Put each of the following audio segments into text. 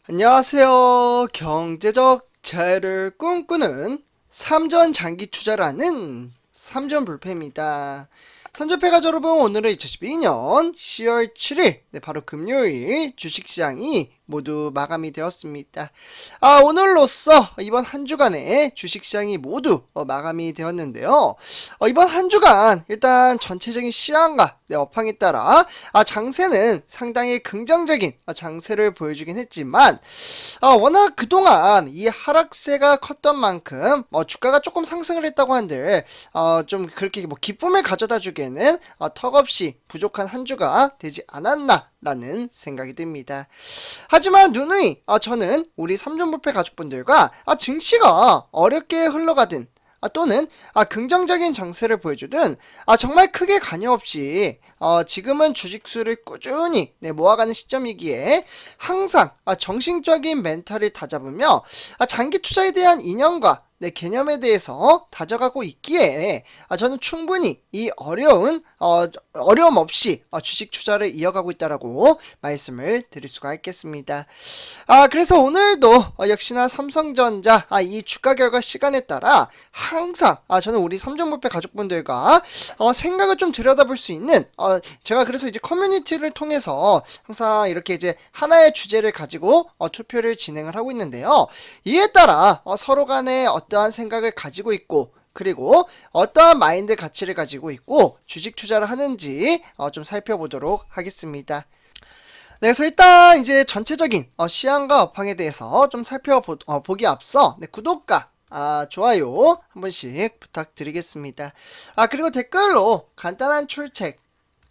안녕하세요. 경제적 자유를 꿈꾸는 삼전 장기 투자라는 삼전불패입니다. 삼전패가 여러분, 오늘은 2012년 10월 7일 바로 금요일 주식시장이 모두 마감이 되었습니다. 오늘로써 이번 한 주간의 주식시장이 모두 마감이 되었는데요. 이번 한 주간 일단 전체적인 시황과 업황에 따라 장세는 상당히 긍정적인 장세를 보여주긴 했지만 워낙 그동안 이 하락세가 컸던 만큼 주가가 조금 상승을 했다고 한들 좀 그렇게 기쁨을 가져다 주기에는 턱없이 부족한 한 주가 되지 않았나 라는 생각이 듭니다. 하지만 누누이 저는 우리 삼전불패 가족분들과 증시가 어렵게 흘러가든 또는 긍정적인 장세를 보여주든 정말 크게 관여 없이 지금은 주식수를 꾸준히 모아가는 시점이기에 항상 정신적인 멘탈을 다잡으며 장기 투자에 대한 이념과 개념에 대해서 다져가고 있기에 저는 충분히 이 어려움 없이 주식 투자를 이어가고 있다라고 말씀을 드릴 수가 있겠습니다. 그래서 오늘도 역시나 삼성전자 이 주가 결과 시간에 따라 항상 저는 우리 삼전불패 가족분들과 생각을 좀 들여다볼 수 있는 제가 그래서 이제 커뮤니티를 통해서 항상 이렇게 이제 하나의 주제를 가지고 투표를 진행을 하고 있는데요. 이에 따라 서로 간에 어떠한 생각을 가지고 있고 그리고 어떠한 마인드 가치를 가지고 있고 주식 투자를 하는지 좀 살펴보도록 하겠습니다. 그래서 일단 이제 전체적인 시황과 업황에 대해서 좀 살펴보기 앞서 구독과 좋아요 한 번씩 부탁드리겠습니다. 그리고 댓글로 간단한 출첵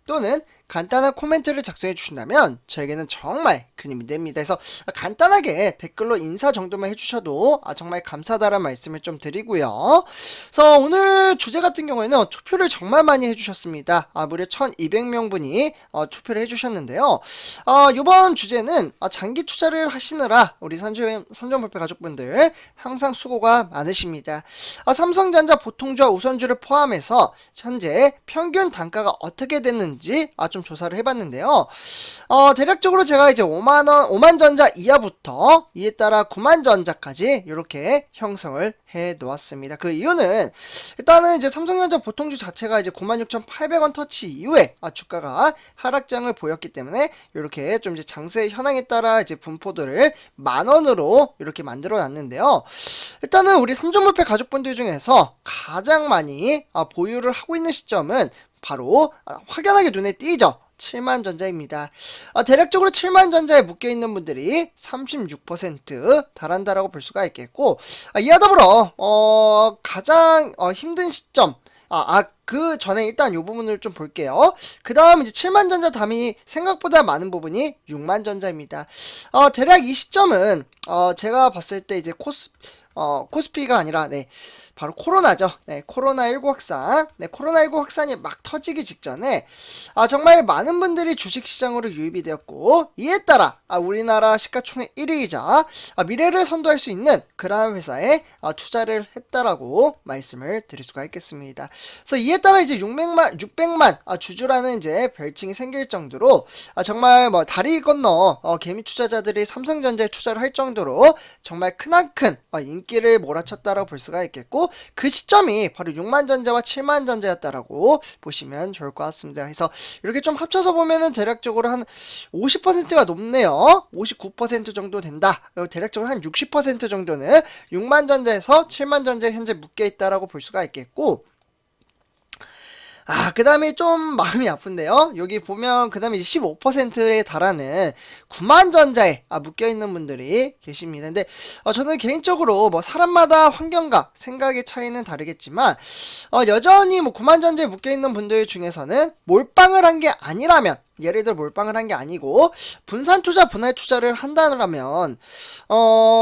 또는 간단한 코멘트를 작성해 주신다면 저에게는 정말 큰 힘이 됩니다. 그래서 간단하게 댓글로 인사 정도만 해주셔도 정말 감사하다는 말씀을 좀 드리고요. 그래서 오늘 주제 같은 경우에는 투표를 정말 많이 해주셨습니다. 무려 1200명분이 투표를 해주셨는데요. 이번 주제는 장기 투자를 하시느라 우리 삼전불패 가족분들 항상 수고가 많으십니다. 삼성전자 보통주와 우선주를 포함해서 현재 평균 단가가 어떻게 됐는지 좀 조사를 해봤는데요. 대략적으로 제가 이제 5만전자 이하부터 이에 따라 9만전자까지 이렇게 형성을 해 놓았습니다. 그 이유는 일단은 이제 삼성전자 보통주 자체가 이제 96,800원 터치 이후에 주가가 하락장을 보였기 때문에 이렇게 좀 이제 장세 현황에 따라 이제 분포들을 10,000원으로 이렇게 만들어 놨는데요. 일단은 우리 삼전불패 가족분들 중에서 가장 많이 보유를 하고 있는 시점은 바로 확연하게 눈에 띄죠. 7만전자입니다. 대략적으로 7만전자에 묶여있는 분들이 36% 달한다라고 볼 수가 있겠고 이와 더불어 가장 힘든 시점 그 전에 일단 이 부분을 좀 볼게요. 그 다음 이제 7만전자 다음이 생각보다 많은 부분이 6만전자입니다. 대략 이 시점은 제가 봤을 때 이제 코스피가 아니라 바로 코로나죠. 코로나19 확산. 코로나19 확산이 막 터지기 직전에 정말 많은 분들이 주식시장으로 유입이 되었고 이에 따라 우리나라 시가총액 1위이자 미래를 선도할 수 있는 그러한 회사에 투자를 했다라고 말씀을 드릴 수가 있겠습니다. 그래서 이에 따라 이제 600만 주주라는 이제 별칭이 생길 정도로 정말 다리 건너 개미 투자자들이 삼성전자에 투자를 할 정도로 정말 크나큰 인기를 몰아쳤다라고 볼 수가 있겠고 그 시점이 바로 6만전자와 7만전자였다라고 보시면 좋을 것 같습니다. 그래서 이렇게 좀 합쳐서 보면은 대략적으로 한 50%가 높네요. 59% 정도 된다. 대략적으로 한 60% 정도는 6만전자에서 7만전자에 현재 묶여있다라고 볼 수가 있겠고 그 다음에 좀 마음이 아픈데요. 여기 보면 그 다음에 15%에 달하는 9만전자에 묶여있는 분들이 계십니다. 근데 저는 개인적으로 사람마다 환경과 생각의 차이는 다르겠지만 여전히 9만전자에 묶여있는 분들 중에서는 몰빵을 한 게 아니라면 예를 들어 몰빵을 한 게 아니고 분산 투자, 분할 투자를 한다면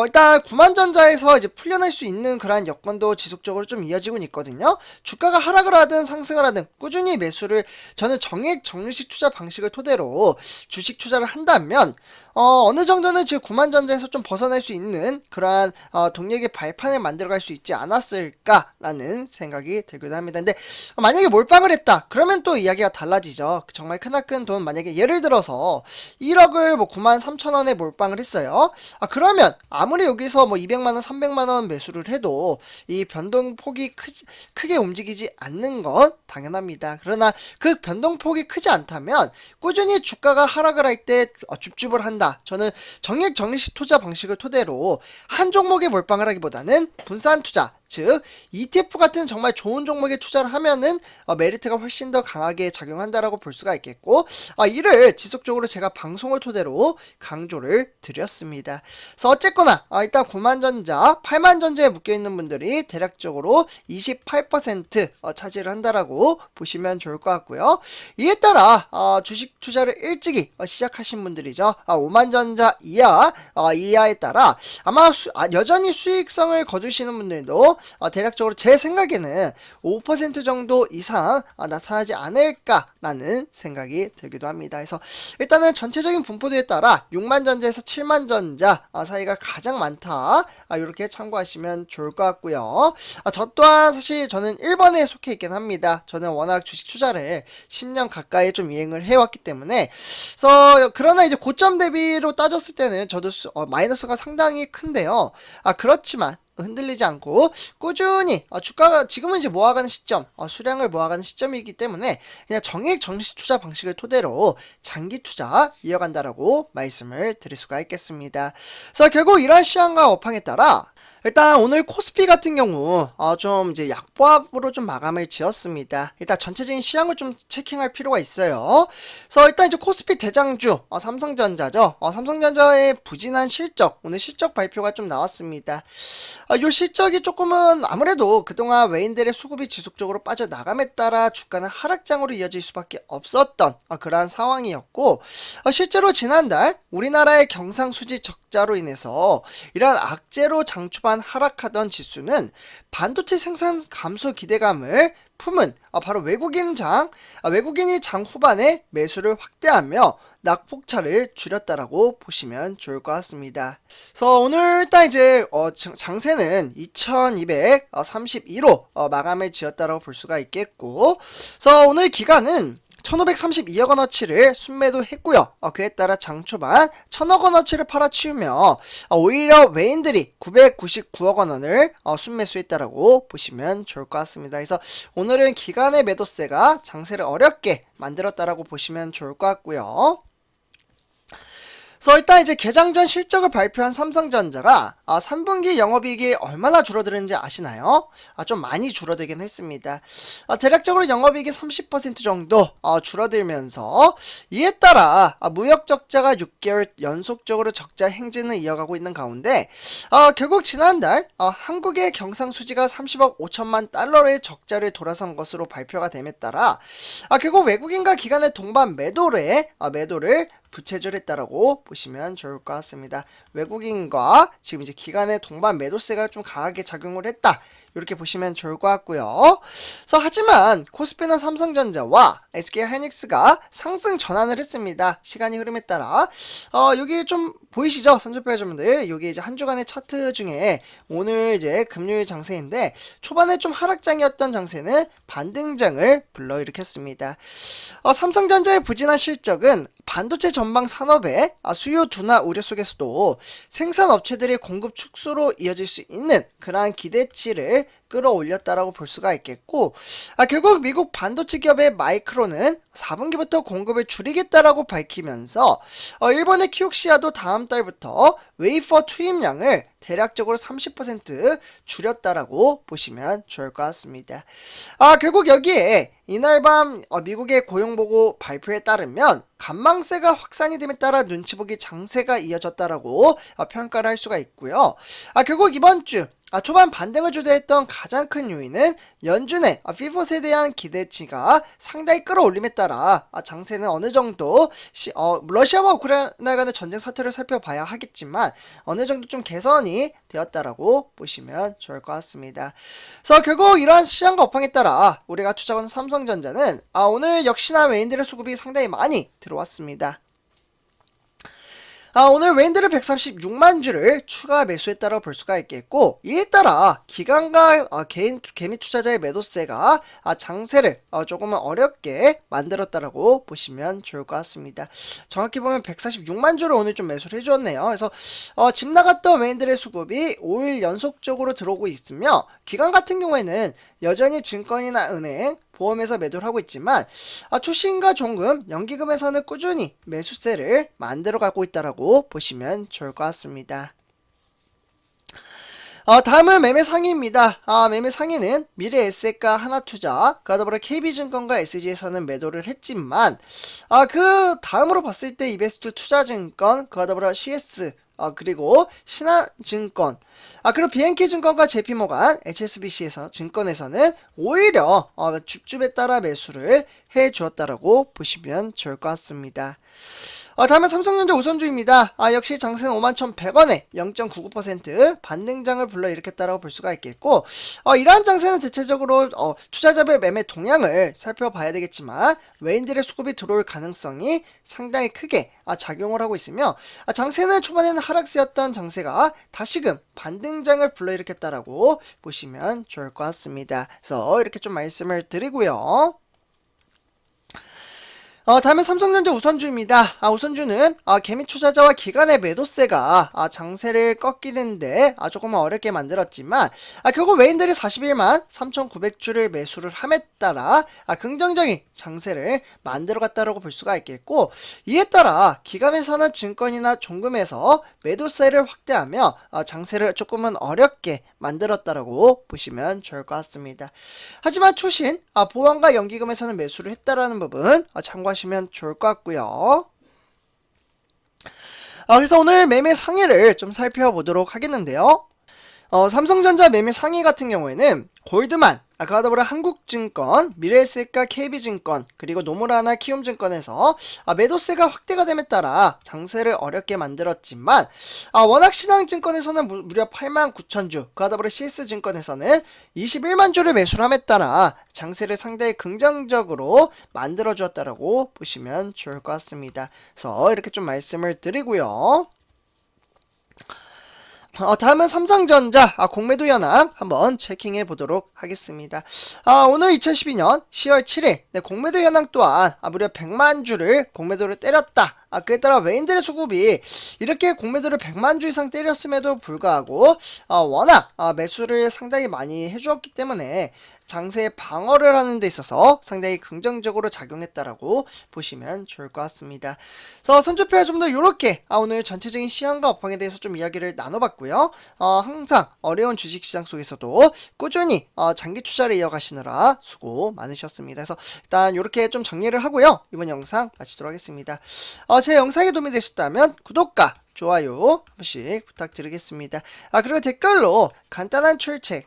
일단 9만전자에서 이제 풀려날 수 있는 그러한 여건도 지속적으로 좀 이어지고 있거든요. 주가가 하락을 하든 상승을 하든 꾸준히 매수를 저는 정액 정리식 투자 방식을 토대로 주식 투자를 한다면 어느 정도는 지금 구만전자에서 좀 벗어날 수 있는 그러한 동력의 발판을 만들어갈 수 있지 않았을까라는 생각이 들기도 합니다. 근데 만약에 몰빵을 했다 그러면 또 이야기가 달라지죠. 정말 크나큰 돈, 만약에 예를 들어서 1억을 뭐 93,000원에 몰빵을 했어요. 그러면 아무리 여기서 뭐 200만원 300만원 매수를 해도 이 변동폭이 크게 움직이지 않는 건 당연합니다. 그러나 그 변동폭이 크지 않다면 꾸준히 주가가 하락을 할 때 줍줍을 한다. 저는 정액 정리식 투자 방식을 토대로 한 종목에 몰빵을 하기보다는 분산 투자, 즉 ETF 같은 정말 좋은 종목에 투자를 하면은 메리트가 훨씬 더 강하게 작용한다라고 볼 수가 있겠고, 이를 지속적으로 제가 방송을 토대로 강조를 드렸습니다. 그래서 어쨌거나 일단 9만전자, 8만전자에 묶여있는 분들이 대략적으로 28% 차지를 한다라고 보시면 좋을 것 같고요. 이에 따라 주식 투자를 일찍이 시작하신 분들이죠. 5만전자 이하에 따라 아마 여전히 수익성을 거두시는 분들도 대략적으로 제 생각에는 5% 정도 이상 나타나지 않을까라는 생각이 들기도 합니다. 그래서 일단은 전체적인 분포도에 따라 6만전자에서 7만전자 사이가 가장 많다. 이렇게 참고하시면 좋을 것 같고요. 저 또한 사실 저는 1번에 속해 있긴 합니다. 저는 워낙 주식 투자를 10년 가까이 좀 이행을 해왔기 때문에, 그러나 이제 고점 대비로 따졌을 때는 저도 마이너스가 상당히 큰데요. 그렇지만 흔들리지 않고 꾸준히 주가가 지금은 이제 모아가는 시점, 수량을 모아가는 시점이기 때문에 그냥 정액 정시 투자 방식을 토대로 장기 투자 이어간다라고 말씀을 드릴 수가 있겠습니다. 그래서 결국 이러한 시황과 업황에 따라 일단 오늘 코스피 같은 경우 좀 이제 약보합으로 좀 마감을 지었습니다. 일단 전체적인 시황을 좀 체킹할 필요가 있어요. 그래서 일단 이제 코스피 대장주 삼성전자죠. 삼성전자의 부진한 실적, 오늘 실적 발표가 좀 나왔습니다. 요 실적이 조금은 아무래도 그동안 외인들의 수급이 지속적으로 빠져나감에 따라 주가는 하락장으로 이어질 수밖에 없었던 그러한 상황이었고, 실제로 지난달 우리나라의 경상수지 적자로 인해서 이러한 악재로 장초반 하락하던 지수는 반도체 생산 감소 기대감을 품은 바로 외국인이 장 후반에 매수를 확대하며 낙폭차를 줄였다라고 보시면 좋을 것 같습니다. 그래서 오늘 일단 이제 장세는 2232로 마감을 지었다라고 볼 수가 있겠고, 그래서 오늘 기간은 1532억 원어치를 순매도 했고요. 그에 따라 장초반 1000억 원어치를 팔아치우며 오히려 외인들이 999억 원을 순매수했다라고 보시면 좋을 것 같습니다. 그래서 오늘은 기간의 매도세가 장세를 어렵게 만들었다라고 보시면 좋을 것 같고요. 그래서 일단 이제 개장 전 실적을 발표한 삼성전자가 3분기 영업이익이 얼마나 줄어드는지 아시나요? 좀 많이 줄어들긴 했습니다. 대략적으로 영업이익이 30% 정도 줄어들면서, 이에 따라 무역 적자가 6개월 연속적으로 적자 행진을 이어가고 있는 가운데 결국 지난달 한국의 경상수지가 30억 5천만 달러의 적자를 돌아선 것으로 발표가 됨에 따라 결국 외국인과 기관의 동반 매도를 부채질했다라고 보시면 좋을 것 같습니다. 외국인과 지금 이제 기관의 동반 매도세가 좀 강하게 작용을 했다, 이렇게 보시면 좋을 것 같고요. 하지만 코스피는 삼성전자와 SK하이닉스가 상승 전환을 했습니다. 시간이 흐름에 따라 여기 좀 보이시죠, 선조표자분들? 여기 이제 한 주간의 차트 중에 오늘 이제 금요일 장세인데, 초반에 좀 하락장이었던 장세는 반등장을 불러일으켰습니다. 삼성전자의 부진한 실적은 반도체 전방 산업의 수요 둔화 우려 속에서도 생산업체들의 공급 축소로 이어질 수 있는 그러한 기대치를 끌어올렸다라고 볼 수가 있겠고, 결국 미국 반도체 기업의 마이크론은 4분기부터 공급을 줄이겠다라고 밝히면서 일본의 키옥시아도 다음 달부터 웨이퍼 투입량을 대략적으로 30% 줄였다라고 보시면 좋을 것 같습니다. 결국 여기에 이날 밤 미국의 고용보고 발표에 따르면 간망세가 확산이 됨에 따라 눈치보기 장세가 이어졌다라고 평가를 할 수가 있고요. 결국 이번 주 초반 반등을 주도했던 가장 큰 요인은 연준의 피봇에 대한 기대치가 상당히 끌어올림에 따라 장세는 어느 정도 러시아와 우크라이나 간의 전쟁 사태를 살펴봐야 하겠지만 어느 정도 좀 개선이 되었다라고 보시면 좋을 것 같습니다. 그래서 결국 이러한 시장과 업황에 따라 우리가 투자하는 삼성전자는 오늘 역시나 외인들의 수급이 상당히 많이 들어왔습니다. 오늘 웨인들을 136만 주를 추가 매수했다고 볼 수가 있겠고, 이에 따라 기관과 개미 투자자의 매도세가 장세를 조금은 어렵게 만들었다라고 보시면 좋을 것 같습니다. 정확히 보면 146만 주를 오늘 좀 매수를 해주었네요. 그래서 집 나갔던 웨인들의 수급이 5일 연속적으로 들어오고 있으며, 기관 같은 경우에는 여전히 증권이나 은행, 보험에서 매도를 하고 있지만 투신과 종금, 연기금에서는 꾸준히 매수세를 만들어 가고 있다라고 보시면 좋을 것 같습니다. 다음은 매매 상위입니다. 매매 상위는 미래에셋과 하나투자, 그와 더불어 KB증권과 SG에서는 매도를 했지만 그 다음으로 봤을 때 이베스트 투자증권, 그와 더불어 CS, 그리고 신한증권, 그리고 BNK증권과 JP모간, HSBC에서 증권에서는 오히려 줍줍에 따라 매수를 해 주었다라고 보시면 좋을 것 같습니다. 다음은 삼성전자 우선주입니다. 역시 장세는 51,100원에 0.99% 반등장을 불러일으켰다고 볼 수가 있겠고, 이러한 장세는 대체적으로 투자자별 매매 동향을 살펴봐야 되겠지만 외인들의 수급이 들어올 가능성이 상당히 크게 작용을 하고 있으며, 장세는 초반에는 하락세였던 장세가 다시금 반등장을 불러일으켰다라고 보시면 좋을 것 같습니다. 그래서 이렇게 좀 말씀을 드리고요. 다음에 삼성전자 우선주입니다. 우선주는 개미 투자자와 기관의 매도세가 장세를 꺾이는데 조금 어렵게 만들었지만 결국 외인들이 41만 3,900주를 매수를 함에 따라 긍정적인 장세를 만들어갔다고 볼 수가 있겠고, 이에 따라 기관에서는 증권이나 종금에서 매도세를 확대하며 장세를 조금은 어렵게 만들었다라고 보시면 좋을 것 같습니다. 하지만 투신, 보험과 연기금에서는 매수를 했다라는 부분 참고하시면 좋을 것 같고요. 그래서 오늘 매매 상위를 좀 살펴보도록 하겠는데요. 삼성전자 매매 상위 같은 경우에는 골드만, 그와 더불어 한국증권, 미래에셋과 KB증권, 그리고 노무라나 키움증권에서 매도세가 확대가 됨에 따라 장세를 어렵게 만들었지만 워낙 신한증권에서는 무려 89,000주, 그와 더불어 CS증권에서는 21만 주를 매수를 함에 따라 장세를 상당히 긍정적으로 만들어 주었다라고 보시면 좋을 것 같습니다. 그래서 이렇게 좀 말씀을 드리고요. 다음은 삼성전자 공매도 현황 한번 체킹해 보도록 하겠습니다. 오늘 2012년 10월 7일 공매도 현황 또한 무려 100만 주를 공매도를 때렸다. 그에 따라 외인들의 수급이 이렇게 공매도를 100만 주 이상 때렸음에도 불구하고 워낙 매수를 상당히 많이 해주었기 때문에 장세의 방어를 하는 데 있어서 상당히 긍정적으로 작용했다라고 보시면 좋을 것 같습니다. 그래서 선조표가 좀 더 이렇게 오늘 전체적인 시황과 업황에 대해서 좀 이야기를 나눠봤고요. 항상 어려운 주식시장 속에서도 꾸준히 장기 투자를 이어가시느라 수고 많으셨습니다. 그래서 일단 이렇게 좀 정리를 하고요. 이번 영상 마치도록 하겠습니다. 제 영상에 도움이 되셨다면 구독과 좋아요 한 번씩 부탁드리겠습니다. 그리고 댓글로 간단한 출첵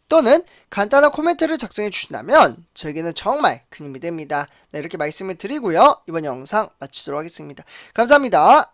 또는 간단한 코멘트를 작성해 주신다면 저에게는 정말 큰 힘이 됩니다. 이렇게 말씀을 드리고요. 이번 영상 마치도록 하겠습니다. 감사합니다.